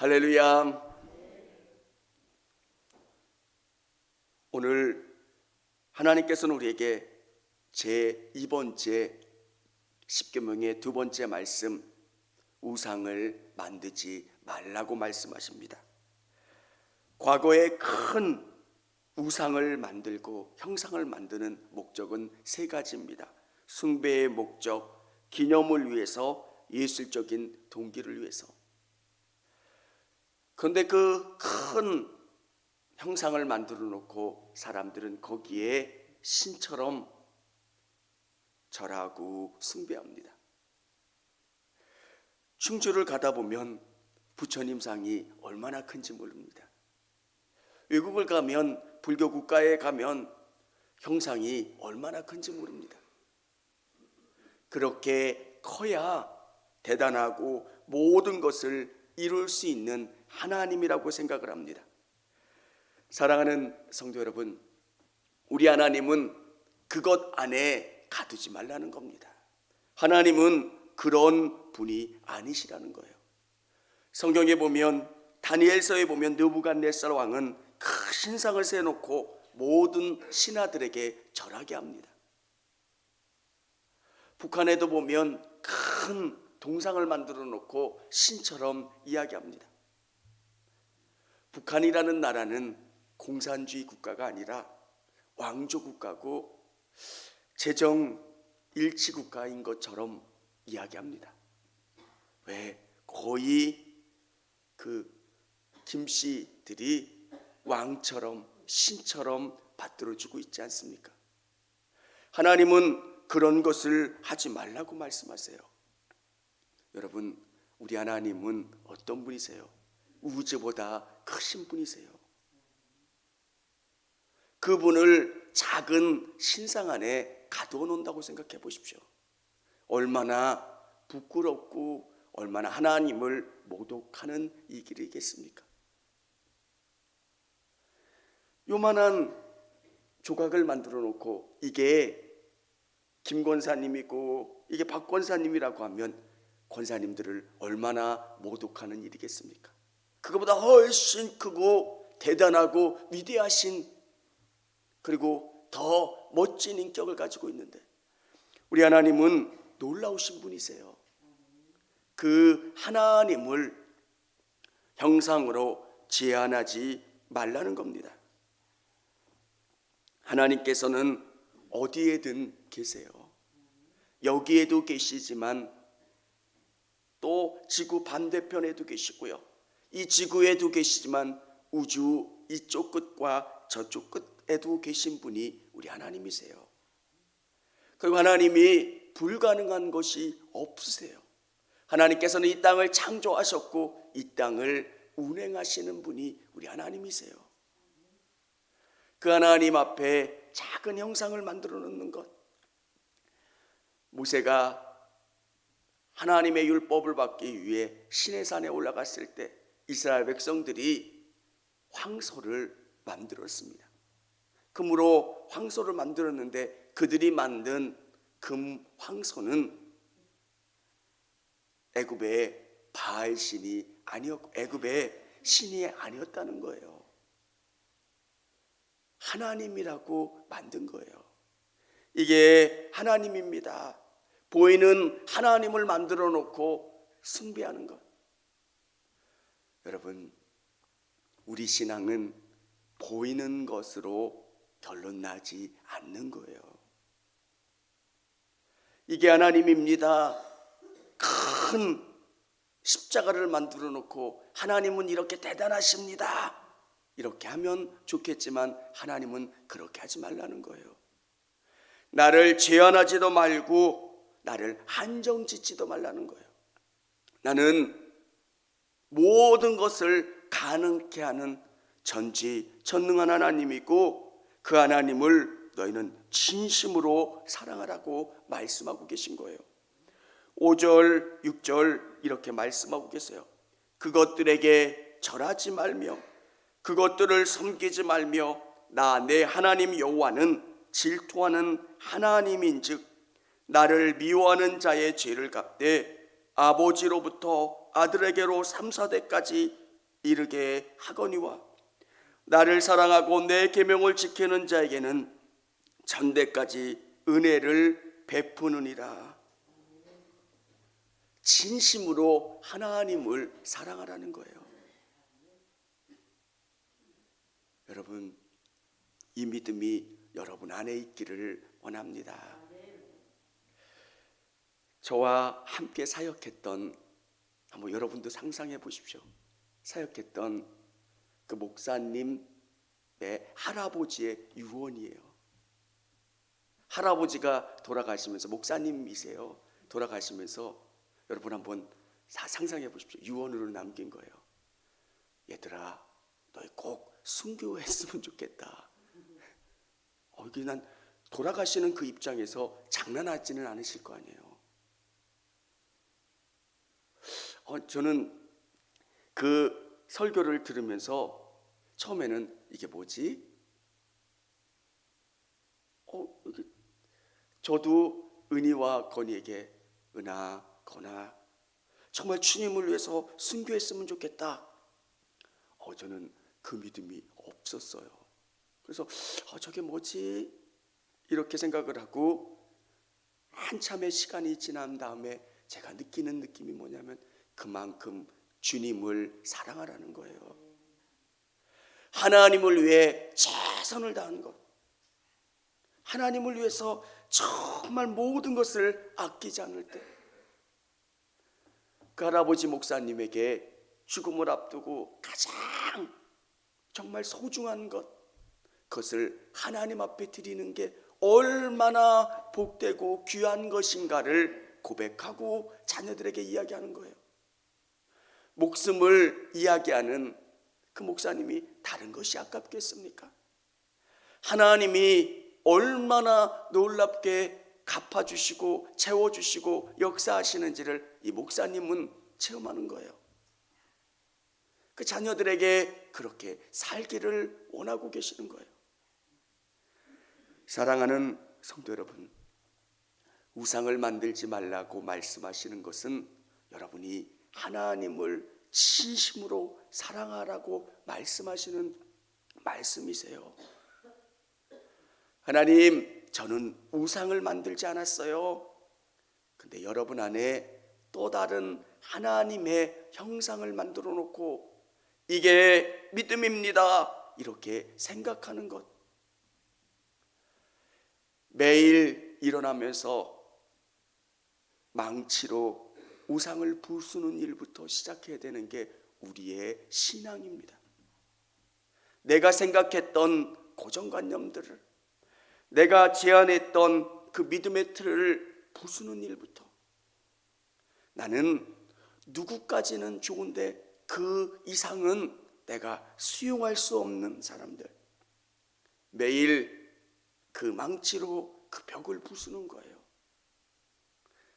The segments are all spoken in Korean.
할렐루야. 오늘 하나님께서는 우리에게 제2번째 십계명의 두 번째 말씀, 우상을 만들지 말라고 말씀하십니다. 과거에 큰 우상을 만들고 형상을 만드는 목적은 세 가지입니다. 숭배의 목적, 기념을 위해서, 예술적인 동기를 위해서. 그런데 그 큰 형상을 만들어 놓고 사람들은 거기에 신처럼 절하고 숭배합니다. 충주를 가다 보면 부처님 상이 얼마나 큰지 모릅니다. 외국을 가면, 불교 국가에 가면 형상이 얼마나 큰지 모릅니다. 그렇게 커야 대단하고 모든 것을 이룰 수 있는 하나님이라고 생각을 합니다. 사랑하는 성도 여러분, 우리 하나님은 그것 안에 가두지 말라는 겁니다. 하나님은 그런 분이 아니시라는 거예요. 성경에 보면, 다니엘서에 보면 느부갓네살 왕은 큰 신상을 세워놓고 모든 신하들에게 절하게 합니다. 북한에도 보면 큰 동상을 만들어 놓고 신처럼 이야기합니다. 북한이라는 나라는 공산주의 국가가 아니라 왕조 국가고 재정 일치 국가인 것처럼 이야기합니다. 왜? 거의 그 김씨들이 왕처럼 신처럼 받들어주고 있지 않습니까? 하나님은 그런 것을 하지 말라고 말씀하세요. 여러분, 우리 하나님은 어떤 분이세요? 우주보다 크신 분이세요. 그분을 작은 신상 안에 가두어 놓는다고 생각해 보십시오. 얼마나 부끄럽고 얼마나 하나님을 모독하는 이 길이겠습니까? 요만한 조각을 만들어 놓고 이게 김 권사님이고 이게 박 권사님이라고 하면 권사님들을 얼마나 모독하는 일이겠습니까? 그거보다 훨씬 크고 대단하고 위대하신, 그리고 더 멋진 인격을 가지고 있는데 우리 하나님은 놀라우신 분이세요. 그 하나님을 형상으로 제한하지 말라는 겁니다. 하나님께서는 어디에든 계세요. 여기에도 계시지만 또 지구 반대편에도 계시고요, 이 지구에도 계시지만 우주 이쪽 끝과 저쪽 끝에도 계신 분이 우리 하나님이세요. 그리고 하나님이 불가능한 것이 없으세요. 하나님께서는 이 땅을 창조하셨고 이 땅을 운행하시는 분이 우리 하나님이세요. 그 하나님 앞에 작은 형상을 만들어 놓는 것, 모세가 하나님의 율법을 받기 위해 시내산에 올라갔을 때 이스라엘 백성들이 황소를 만들었습니다. 금으로 황소를 만들었는데 그들이 만든 금 황소는 애굽의 바알 신이 아니었고 애굽의 신이 아니었다는 거예요. 하나님이라고 만든 거예요. 이게 하나님입니다. 보이는 하나님을 만들어 놓고 숭배하는 것. 여러분, 우리 신앙은 보이는 것으로 결론 나지 않는 거예요. 이게 하나님입니다. 큰 십자가를 만들어 놓고 하나님은 이렇게 대단하십니다, 이렇게 하면 좋겠지만 하나님은 그렇게 하지 말라는 거예요. 나를 제한하지도 말고 나를 한정 짓지도 말라는 거예요. 나는 모든 것을 가능케 하는 전지전능한 하나님이고 그 하나님을 너희는 진심으로 사랑하라고 말씀하고 계신 거예요. 5절, 6절 이렇게 말씀하고 계세요. 그것들에게 절하지 말며 그것들을 섬기지 말며 나 내 하나님 여호와는 질투하는 하나님인즉 나를 미워하는 자의 죄를 갚되 아버지로부터 아들에게로 3, 4대까지 이르게 하거니와 나를 사랑하고 내 계명을 지키는 자에게는 전대까지 은혜를 베푸느니라. 진심으로 하나님을 사랑하라는 거예요. 여러분, 이 믿음이 여러분 안에 있기를 원합니다. 저와 함께 사역했던, 한번 여러분도 상상해 보십시오. 사역했던 그 목사님의 할아버지의 유언이에요. 할아버지가 돌아가시면서, 목사님이세요. 돌아가시면서 여러분 한번 상상해 보십시오. 유언으로 남긴 거예요. 얘들아, 너희 꼭 순교했으면 좋겠다. 이게 난 돌아가시는 그 입장에서 장난하지는 않으실 거 아니에요. 저는 그 설교를 들으면서 처음에는 이게 뭐지? 저도 은희와 건이에게 은하, 건아, 정말 주님을 위해서 순교했으면 좋겠다. 저는 그 믿음이 없었어요. 그래서 저게 뭐지? 이렇게 생각을 하고 한참의 시간이 지난 다음에 제가 느끼는 느낌이 뭐냐면 그만큼 주님을 사랑하라는 거예요. 하나님을 위해 최선을 다하는 것, 하나님을 위해서 정말 모든 것을 아끼지 않을 때, 그 할아버지 목사님에게 죽음을 앞두고 가장 정말 소중한 것, 그것을 하나님 앞에 드리는 게 얼마나 복되고 귀한 것인가를 고백하고 자녀들에게 이야기하는 거예요. 목숨을 이야기하는 그 목사님이 다른 것이 아깝겠습니까? 하나님이 얼마나 놀랍게 갚아주시고 채워주시고 역사하시는지를 이 목사님은 체험하는 거예요. 그 자녀들에게 그렇게 살기를 원하고 계시는 거예요. 사랑하는 성도 여러분, 우상을 만들지 말라고 말씀하시는 것은 여러분이 하나님을 진심으로 사랑하라고 말씀하시는 말씀이세요. 하나님, 저는 우상을 만들지 않았어요. 근데 여러분 안에 또 다른 하나님의 형상을 만들어 놓고 이게 믿음입니다, 이렇게 생각하는 것. 매일 일어나면서 망치로 우상을 부수는 일부터 시작해야 되는 게 우리의 신앙입니다. 내가 생각했던 고정관념들을, 내가 제안했던 그 믿음의 틀을 부수는 일부터. 나는 누구까지는 좋은데 그 이상은 내가 수용할 수 없는 사람들, 매일 그 망치로 그 벽을 부수는 거예요.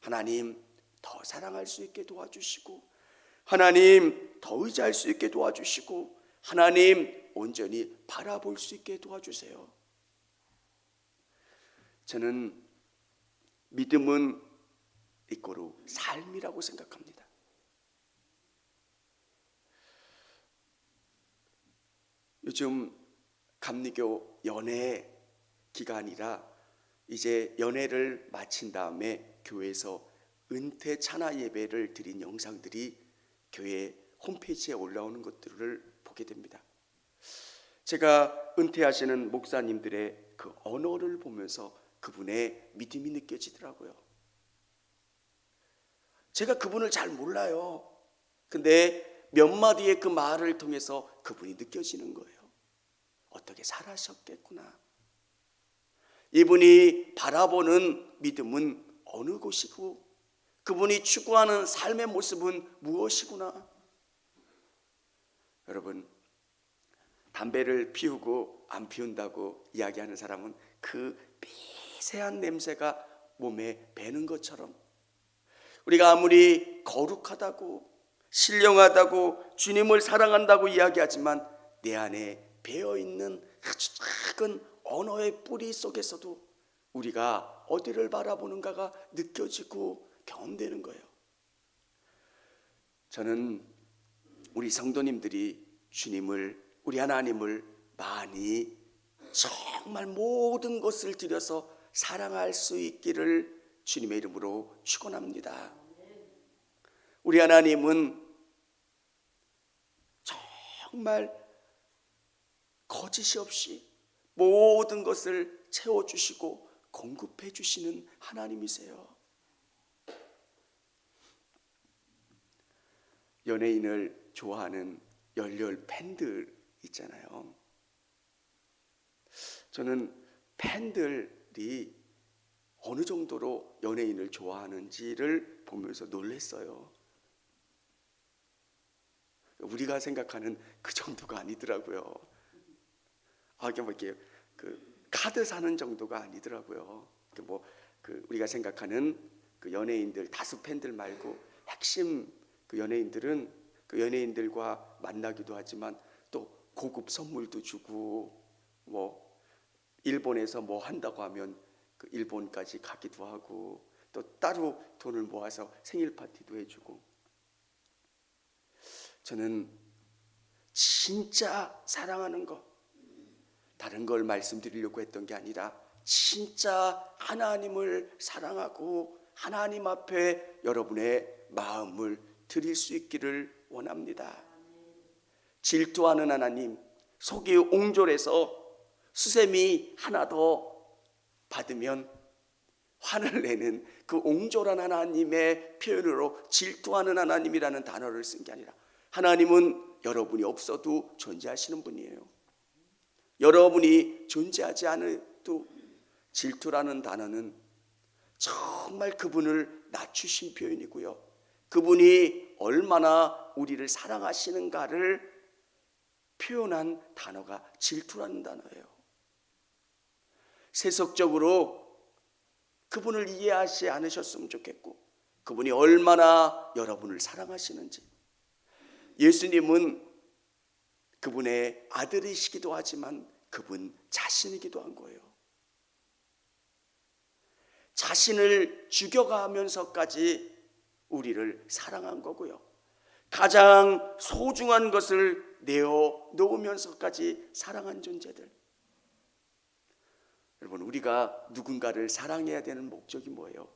하나님, 더 사랑할 수 있게 도와주시고, 하나님, 더 의지할 수 있게 도와주시고, 하나님, 온전히 바라볼 수 있게 도와주세요. 저는 믿음은 이꼬로 삶이라고 생각합니다. 요즘 감리교 연애 기간이라 이제 연애를 마친 다음에 교회에서 은퇴 찬화 예배를 드린 영상들이 교회 홈페이지에 올라오는 것들을 보게 됩니다. 제가 은퇴하시는 목사님들의 그 언어를 보면서 그분의 믿음이 느껴지더라고요. 제가 그분을 잘 몰라요. 근데 몇 마디의 그 말을 통해서 그분이 느껴지는 거예요. 어떻게 살아셨겠구나. 이분이 바라보는 믿음은 어느 곳이고, 그분이 추구하는 삶의 모습은 무엇이구나. 여러분, 담배를 피우고 안 피운다고 이야기하는 사람은 그 미세한 냄새가 몸에 배는 것처럼, 우리가 아무리 거룩하다고 신령하다고 주님을 사랑한다고 이야기하지만 내 안에 배어있는 아주 작은 언어의 뿌리 속에서도 우리가 어디를 바라보는가가 느껴지고 경험되는 거예요. 저는 우리 성도님들이 주님을, 우리 하나님을 많이 정말 모든 것을 들여서 사랑할 수 있기를 주님의 이름으로 축원합니다. 우리 하나님은 정말 거짓이 없이 모든 것을 채워주시고 공급해 주시는 하나님이세요. 연예인을 좋아하는 열렬 팬들 있잖아요. 저는 팬들이 어느 정도로 연예인을 좋아하는지를 보면서 놀랐어요. 우리가 생각하는 그 정도가 아니더라고요. 이렇게 카드 사는 정도가 아니더라고요. 우리가 생각하는 그 연예인들, 다수 팬들 말고 핵심 그 연예인들은 그 연예인들과 만나기도 하지만 또 고급 선물도 주고, 일본에서 뭐 한다고 하면 그 일본까지 가기도 하고, 또 따로 돈을 모아서 생일 파티도 해주고. 저는 진짜 사랑하는 것, 다른 걸 말씀드리려고 했던 게 아니라 진짜 하나님을 사랑하고 하나님 앞에 여러분의 마음을 드릴 수 있기를 원합니다. 질투하는 하나님, 속이 옹졸해서 수세미 하나 더 받으면 화를 내는 그 옹졸한 하나님의 표현으로 질투하는 하나님이라는 단어를 쓴 게 아니라, 하나님은 여러분이 없어도 존재하시는 분이에요. 여러분이 존재하지 않아도 질투라는 단어는 정말 그분을 낮추신 표현이고요, 그분이 얼마나 우리를 사랑하시는가를 표현한 단어가 질투라는 단어예요. 세속적으로 그분을 이해하지 않으셨으면 좋겠고, 그분이 얼마나 여러분을 사랑하시는지. 예수님은 그분의 아들이시기도 하지만 그분 자신이기도 한 거예요. 자신을 죽여가면서까지 우리를 사랑한 거고요, 가장 소중한 것을 내어 놓으면서까지 사랑한 존재들. 여러분, 우리가 누군가를 사랑해야 되는 목적이 뭐예요?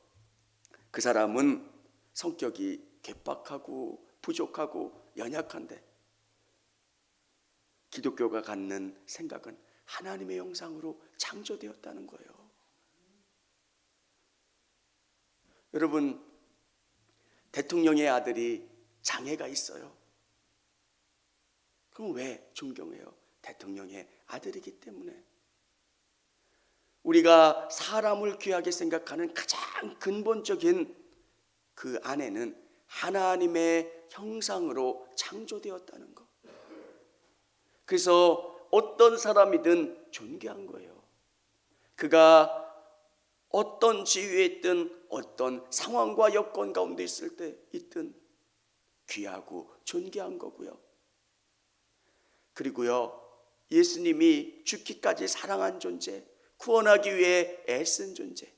그 사람은 성격이 괴팍하고 부족하고 연약한데, 기독교가 갖는 생각은 하나님의 형상으로 창조되었다는 거예요. 여러분, 대통령의 아들이 장애가 있어요. 그럼 왜 존경해요? 대통령의 아들이기 때문에. 우리가 사람을 귀하게 생각하는 가장 근본적인 그 안에는 하나님의 형상으로 창조되었다는 것. 그래서 어떤 사람이든 존귀한 거예요. 그가 어떤 지위에 있든 어떤 상황과 여건 가운데 있을 때 있든 귀하고 존귀한 거고요. 그리고요, 예수님이 죽기까지 사랑한 존재, 구원하기 위해 애쓴 존재.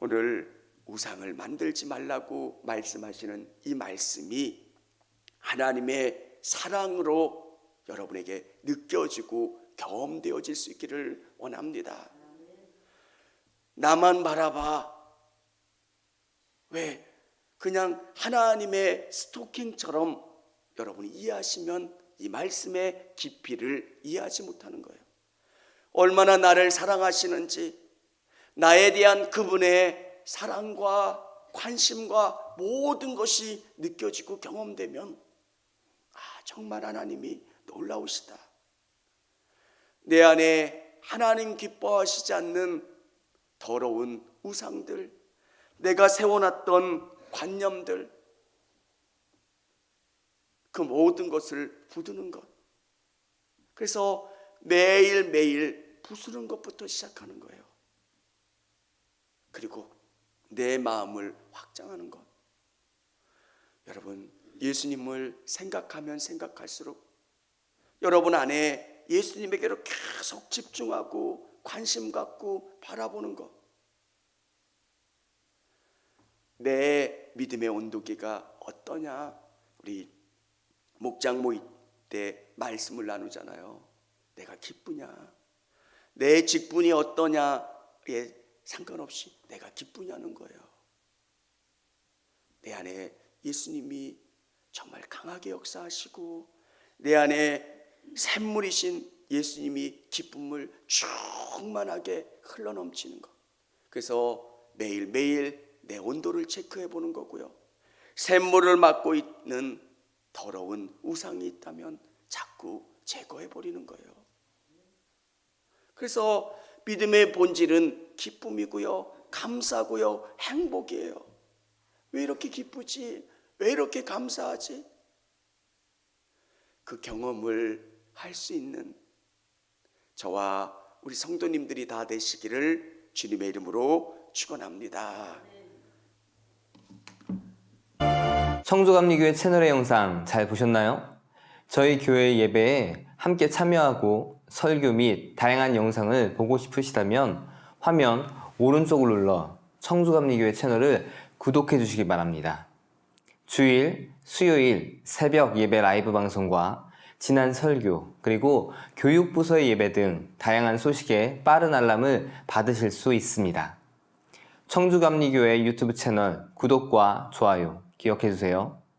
오늘 우상을 만들지 말라고 말씀하시는 이 말씀이 하나님의 사랑으로 여러분에게 느껴지고 경험되어질 수 있기를 원합니다. 나만 바라봐. 왜? 그냥 하나님의 스토킹처럼 여러분이 이해하시면 이 말씀의 깊이를 이해하지 못하는 거예요. 얼마나 나를 사랑하시는지, 나에 대한 그분의 사랑과 관심과 모든 것이 느껴지고 경험되면, 정말 하나님이 놀라우시다. 내 안에 하나님 기뻐하시지 않는 더러운 우상들, 내가 세워놨던 관념들, 그 모든 것을 부두는 것. 그래서 매일매일 부수는 것부터 시작하는 거예요. 그리고 내 마음을 확장하는 것. 여러분, 예수님을 생각하면 생각할수록 여러분 안에 예수님에게로 계속 집중하고 관심 갖고 바라보는 것. 내 믿음의 온도계가 어떠냐? 우리 목장 모임 때 말씀을 나누잖아요. 내가 기쁘냐? 내 직분이 어떠냐에 상관없이 내가 기쁘냐는 거예요. 내 안에 예수님이 정말 강하게 역사하시고 내 안에 샘물이신 예수님이 기쁨을 충만하게 흘러넘치는 것. 그래서 매일매일 내 온도를 체크해 보는 거고요. 샘물을 막고 있는 더러운 우상이 있다면 자꾸 제거해 버리는 거예요. 그래서 믿음의 본질은 기쁨이고요, 감사고요, 행복이에요. 왜 이렇게 기쁘지? 왜 이렇게 감사하지? 그 경험을 할 수 있는 저와 우리 성도님들이 다 되시기를 주님의 이름으로 축원합니다. 청주감리교회 채널의 영상 잘 보셨나요? 저희 교회 예배에 함께 참여하고 설교 및 다양한 영상을 보고 싶으시다면 화면 오른쪽을 눌러 청주감리교회 채널을 구독해 주시기 바랍니다. 주일, 수요일 새벽 예배 라이브 방송과 지난 설교, 그리고 교육부서의 예배 등 다양한 소식에 빠른 알람을 받으실 수 있습니다. 청주감리교회 유튜브 채널 구독과 좋아요 기억해 주세요.